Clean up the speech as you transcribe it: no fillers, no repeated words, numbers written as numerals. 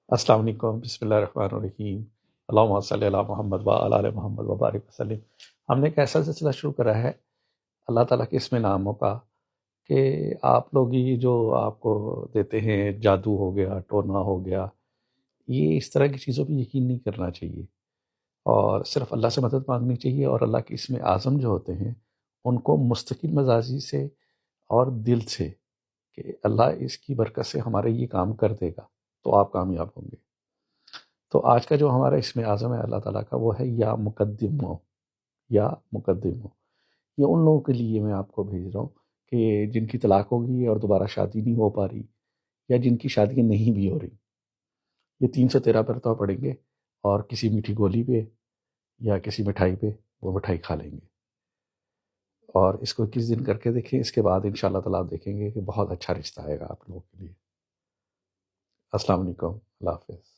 السلام علیکم، بسم اللہ الرحمن الرحیم، اللہم صلی علی محمد وعلی آل محمد وبارک وسلم۔ ہم نے ایک ایسا سلسلہ شروع کرا ہے اللہ تعالیٰ کے اسم ناموں کا کہ آپ لوگ یہ جو آپ کو دیتے ہیں، جادو ہو گیا، ٹونا ہو گیا، یہ اس طرح کی چیزوں پہ یقین نہیں کرنا چاہیے، اور صرف اللہ سے مدد مانگنی چاہیے، اور اللہ کے اسم اعظم جو ہوتے ہیں ان کو مستقل مزاجی سے اور دل سے کہ اللہ اس کی برکت سے ہمارے یہ کام کر دے گا تو آپ کامیاب ہوں گے۔ تو آج کا جو ہمارا اسم اعظم ہے اللہ تعالیٰ کا، وہ ہے یا مقدم ہو، یا مقدم ہو۔ یہ ان لوگوں کے لیے میں آپ کو بھیج رہا ہوں کہ جن کی طلاق ہو گئی اور دوبارہ شادی نہیں ہو پا رہی، یا جن کی شادیاں نہیں بھی ہو رہی، یہ 313 مرتبہ پڑھیں گے، اور کسی میٹھی گولی پہ یا کسی مٹھائی پہ وہ مٹھائی کھا لیں گے، اور اس کو 21 دن کر کے دیکھیں۔ اس کے بعد انشاءاللہ تعالیٰ آپ دیکھیں گے کہ بہت اچھا رشتہ آئے گا آپ لوگوں کے لیے۔ السلام علیکم، اللہ حافظ۔